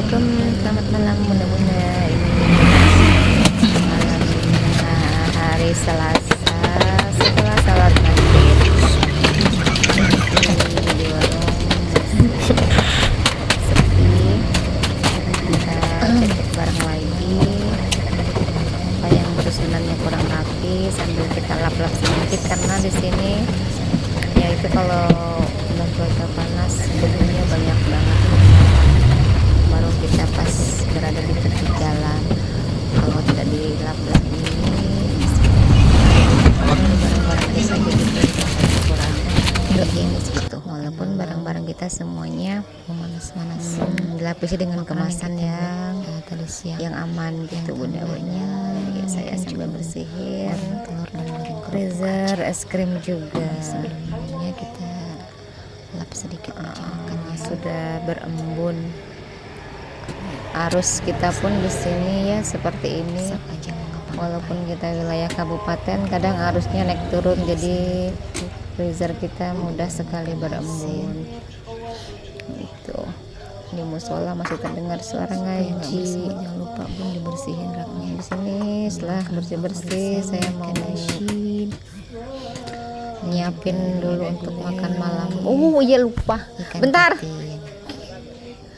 Assalamualaikum, selamat malam. Mudah-mudahan ini malam hari Selasa setelah salat maghrib di warung sepi. Kita cek bareng lagi apa yang pesenannya kurang rapi sambil kita lap-lap sedikit karena di sini ya itu kalau udah cuaca panas bumbunya banyak banget. Baru kita pas berada di tepi jalan, kalau tidak dilap-lap ini barang-barang kita jadi kurang higienis gitu. Walaupun barang-barang kita semuanya memanas-manas, dilapisi dengan kemasan yang aman gitu bunda-bunda. Ya, saya sambil bersihin telur dan goreng freezer, es krim juga. Sebelumnya kita lap sedikit makannya sudah berembun. Arus kita pun di sini ya seperti ini. Walaupun kita wilayah kabupaten, kadang arusnya naik turun, jadi freezer kita mudah sekali berembun. Itu di musola masih terdengar suara ngaji. Jangan lupa pun dibersihin raknya di sini. Setelah bersih-bersih, saya mau nyiapin dulu untuk makan malam. Oh iya lupa. Bentar.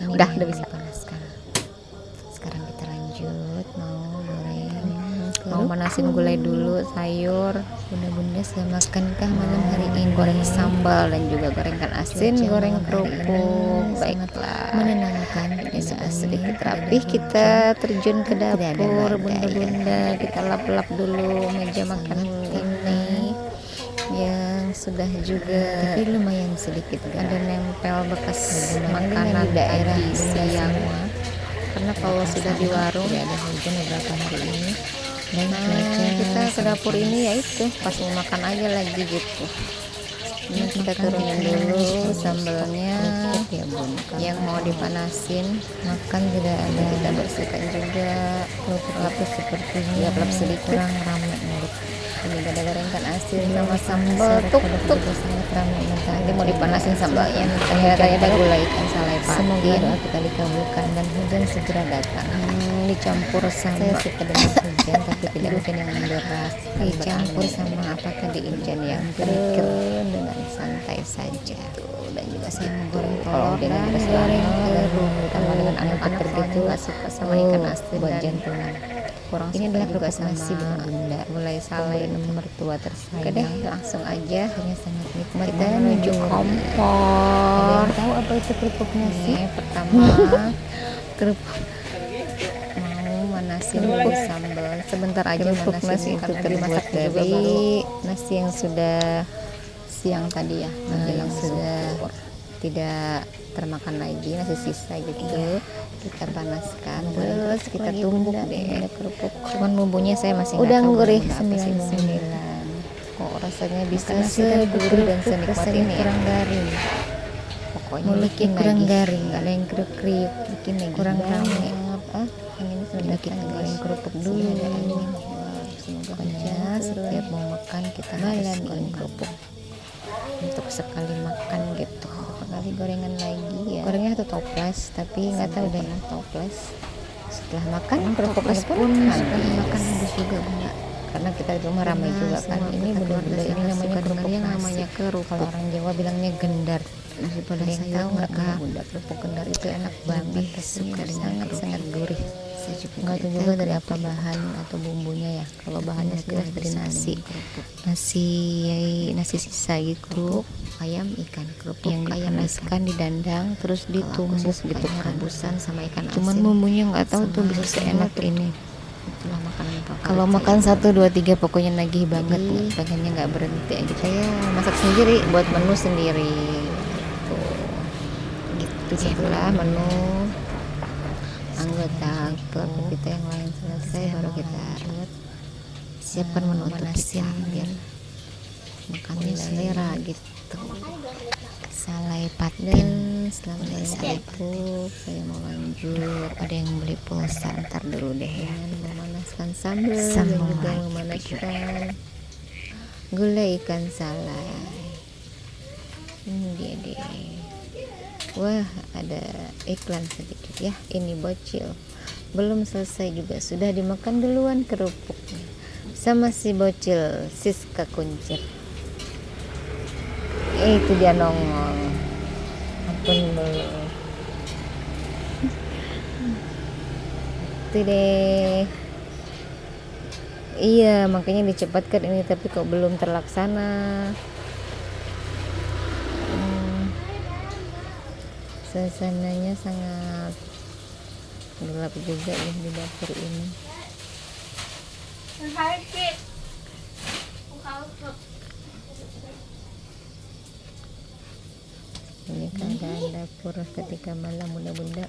Udah bisa. Mau manasin gulai dulu, sayur. Bunda-bunda sudah makankah malam hari ini? Goreng sambal dan juga goreng ikan asin, goreng kerupuk. Baiklah, menenangkan. Ini sudah sedikit rapih, kita terjun ke dapur bunda-bunda. Kita lap-lap dulu meja makan ini yang sudah juga tapi lumayan sedikit ada nempel bekas makanan daerah siang. Karena kalau sudah di warung ya ada hujan beberapa hari ini. Dan kita ke dapur ini ya itu pas mau makan aja lagi gitu. Ini kita turunin dulu sambalnya ya bun, yang mau dipanasin makan tidak ada. Kita bersihkan juga lapis seperti ini, lap sedikit kurang ramai mulut. Ini ada goreng ikan asin sama sambal tuk sangat ramai. Nanti mau dipanasin sambalnya. Kayak ada gulai ikan salai patin. Semoga doa kita dikabulkan dan hujan segera datang. Dicampur sama saya suka dengan hujan tapi tidak mungkin yang deras. Dicampur sama apa tadi hujan yang kering dengan santai saja. Dan juga saya mau goreng telur dan goreng telur sama dengan anak-anak gitu nggak suka sama ikan asin buat jantungan. Kurang ini adalah juga nasi bunda mulai salai mertua tersayang. Deh langsung aja, hanya sangat nikmat. Kita menuju kompor. Tahu apa itu kerupuk nasi? Pertama kerupuk manasin dulu sambal sebentar aja. Kerupuk nasi itu terbuat dari nasi yang sudah siang tadi ya, yang sudah tidak termakan lagi, nasi sisa gitu. Kita panaskan terus kita tumbuk deh kerupuk. Cuman bumbunya saya masih udah gurih 99. Kok rasanya bisa segurih dan senikmat ini kurang garing. Pokoknya mulutnya kurang garing, nggak ada yang kriuk-kriuk, bikin lagi kurang rame. Ini sudah kita goreng kerupuk dulu. Semoga aja setiap mau makan kita harus goreng kerupuk untuk sekali makan gitu. Kali gorengan lagi ya, gorengnya satu toples tapi nggak tahu deh toples setelah makan kerupuk pun setelah makan habis juga bunda, karena kita di rumah ramai juga kan. Ini bunda-bunda ini namanya kerupuk yang namanya kerupuk. Kalau orang Jawa bilangnya gendar. Pada yang tahu nggak kak, bunda kerupuk gendar itu enak banget, suka dengan sangat gurih. Nggak tahu juga dari apa bahan atau bumbunya ya. Kalau bahannya sudah dari nasi sisa gitu, ayam ikan kerupuk yang dipanaskan didandang terus ditumbuk gitu rebusan sama ikan asin. Cuman bumbunya nggak tahu tuh bisa seenak ini. Kalau makan 1, 2, 3 pokoknya nagih banget, pengennya nggak berhenti aja. Saya masak sendiri buat menu sendiri gitu. Setelah menu anggota keluarga kita yang lain selesai, baru kita siapkan menu untuk kita biar makannya selera gitu. Salai patin. Setelah salai itu saya mau lanjut, ada yang beli pulsa, ntar dulu deh ya. Memanaskan sambal dan juga memanaskan gulai ikan salai. Ini dia deh. Wah, ada iklan sedikit ya. Ini bocil belum selesai juga sudah dimakan duluan kerupuknya sama si bocil Siska Kuncir. Itu dia nongol. Ampun dulu. Itu deh. Iya, makanya dicepatkan ini, tapi kok belum terlaksana. Suasananya sangat gelap juga ya di dapur ini. Ini keadaan dapur ketika malam. Bunda-bunda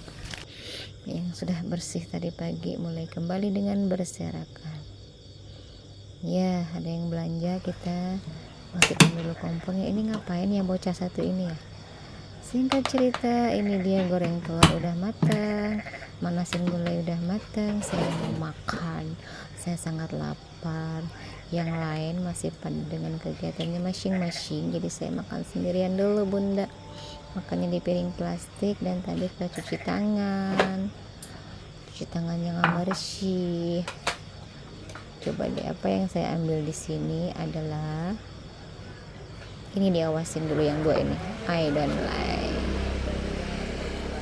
yang sudah bersih tadi pagi mulai kembali dengan berserakan. Ya, ada yang belanja, kita masukin dulu kompornya. Ini ngapain ya bocah satu ini ya? Singkat cerita, ini dia goreng telur udah matang, manasin gulai udah matang. Saya mau makan, saya sangat lapar. Yang lain masih pada dengan kegiatannya masing-masing, jadi saya makan sendirian dulu bunda. Makannya di piring plastik, dan tadi sudah cuci tangan yang bersih. Coba deh, apa yang saya ambil di sini adalah ini, diawasin dulu yang dua ini, I don't like.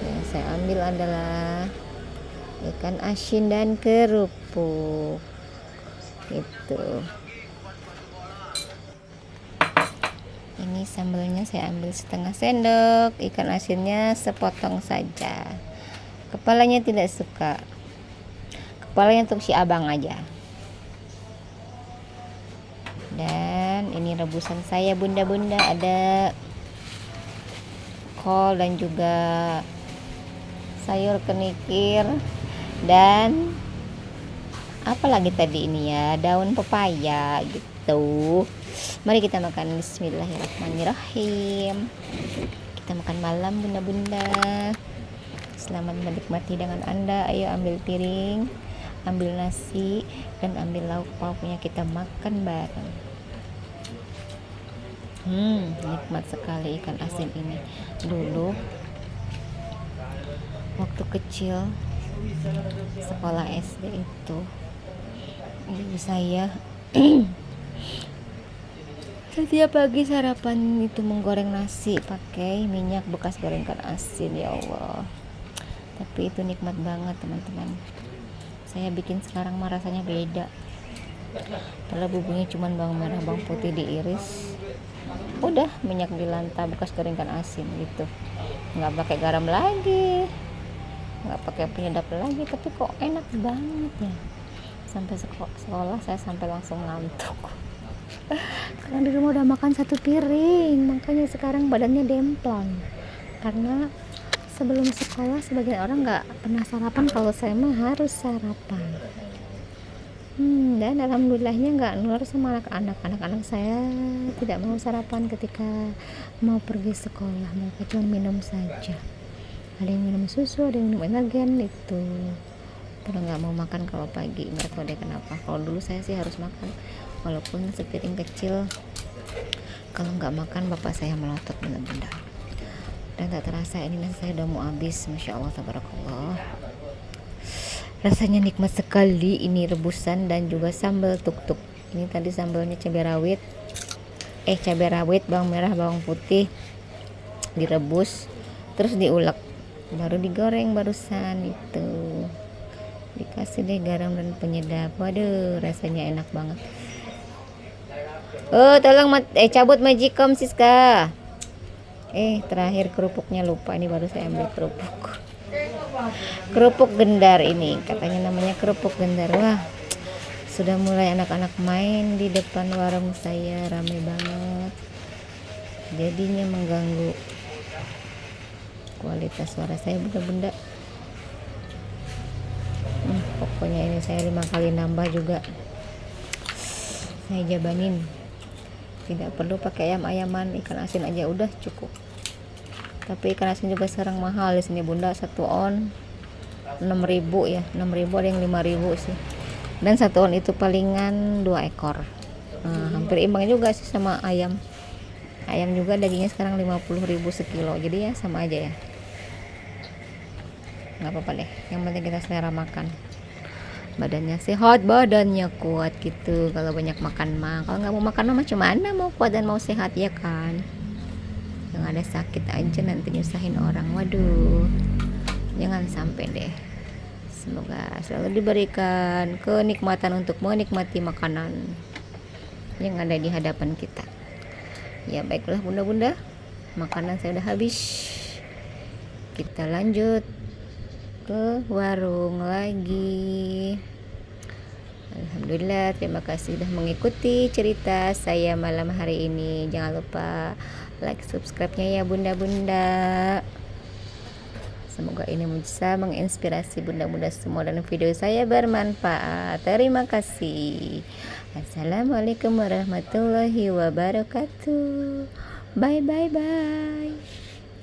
Yang saya ambil adalah ikan asin dan kerupuk itu. Ini sambalnya saya ambil setengah sendok, ikan asinnya sepotong saja. Kepalanya tidak suka, kepalanya untuk si abang aja. Dan ini rebusan saya bunda-bunda, ada kol dan juga sayur kenikir, dan apalagi tadi ini ya, daun pepaya gitu. Mari kita makan. Bismillahirrahmanirrahim. Kita makan malam bunda-bunda. Selamat menikmati dengan Anda. Ayo ambil piring, ambil nasi, dan ambil lauk pauknya, kita makan bareng. Nikmat sekali ikan asin ini. Dulu waktu kecil sekolah SD itu, ibu saya setiap pagi sarapan itu menggoreng nasi pakai minyak bekas goreng ikan asin. Ya Allah, tapi itu nikmat banget teman-teman. Saya bikin sekarang mah rasanya beda. Kalau bumbunya cuma bawang merah, bawang putih diiris, udah minyak dilanta bekas goreng ikan asin gitu, nggak pakai garam lagi, nggak pakai penyedap lagi, tapi kok enak banget ya. Sampai sekolah saya sampai langsung ngantuk karena di rumah udah makan satu piring, makanya sekarang badannya demplang. Karena sebelum sekolah sebagian orang nggak pernah sarapan, kalau saya mah harus sarapan. Dan alhamdulillahnya nggak nular sama anak-anak saya tidak mau sarapan ketika mau pergi sekolah, mereka cuma minum saja. Ada yang minum susu, ada yang minum energen itu. Kalau nggak mau makan kalau pagi, nggak tahu deh kenapa. Kalau dulu saya sih harus makan, walaupun sepiring kecil. Kalau nggak makan bapak saya melotot benar-benar. Dan tak terasa ini nasi saya udah mau habis. Masya Allah, tabarakallah. Rasanya nikmat sekali. Ini rebusan dan juga sambal tuk-tuk. Ini tadi sambalnya cabai rawit, bawang merah, bawang putih direbus, terus diulek, baru digoreng barusan itu. Dikasih deh garam dan penyedap. Waduh, rasanya enak banget. Oh, tolong cabut magicom Siska. Terakhir kerupuknya lupa, ini baru saya ambil kerupuk gendar. Ini katanya namanya kerupuk gendar. Wah, sudah mulai anak-anak main di depan warung saya, ramai banget, jadinya mengganggu kualitas suara saya bunda-bunda. Pokoknya ini saya 5 kali nambah juga saya jabanin, tidak perlu pakai ayam-ayaman, ikan asin aja udah cukup. Tapi ikan asin juga sekarang mahal di sini bunda, 1 on 6.000 ya, 6.000, ada yang 5.000 sih. Dan 1 on itu palingan 2 ekor. Hampir imbang juga sih sama ayam juga, dagingnya sekarang 50.000 sekilo, jadi ya sama aja ya. nggak apa-apa deh, yang penting kita selera makan, badannya sehat, badannya kuat gitu. Kalau banyak makan mah, kalau nggak mau makan mah macam mana mau kuat dan mau sehat ya kan? Yang ada sakit aja nanti nyusahin orang. Waduh, jangan sampai deh. Semoga selalu diberikan kenikmatan untuk menikmati makanan yang ada di hadapan kita. Ya baiklah bunda-bunda, makanan saya udah habis. Kita lanjut ke warung lagi. Alhamdulillah, terima kasih sudah mengikuti cerita saya malam hari ini. Jangan lupa like, subscribe-nya ya bunda-bunda. Semoga ini bisa menginspirasi bunda-bunda semua dan video saya bermanfaat. Terima kasih. Assalamualaikum warahmatullahi wabarakatuh. Bye bye bye.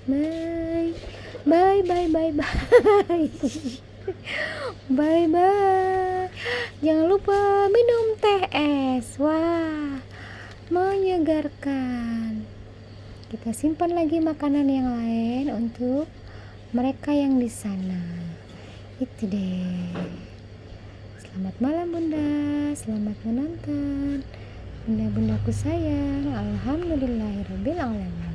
Bye. Bye bye bye bye. Bye bye. Jangan lupa minum teh es. Wah, menyegarkan. Kita simpan lagi makanan yang lain untuk mereka yang di sana. Itu deh. Selamat malam bunda, selamat menonton. Bunda-bundaku sayang, alhamdulillahirabbil alamin.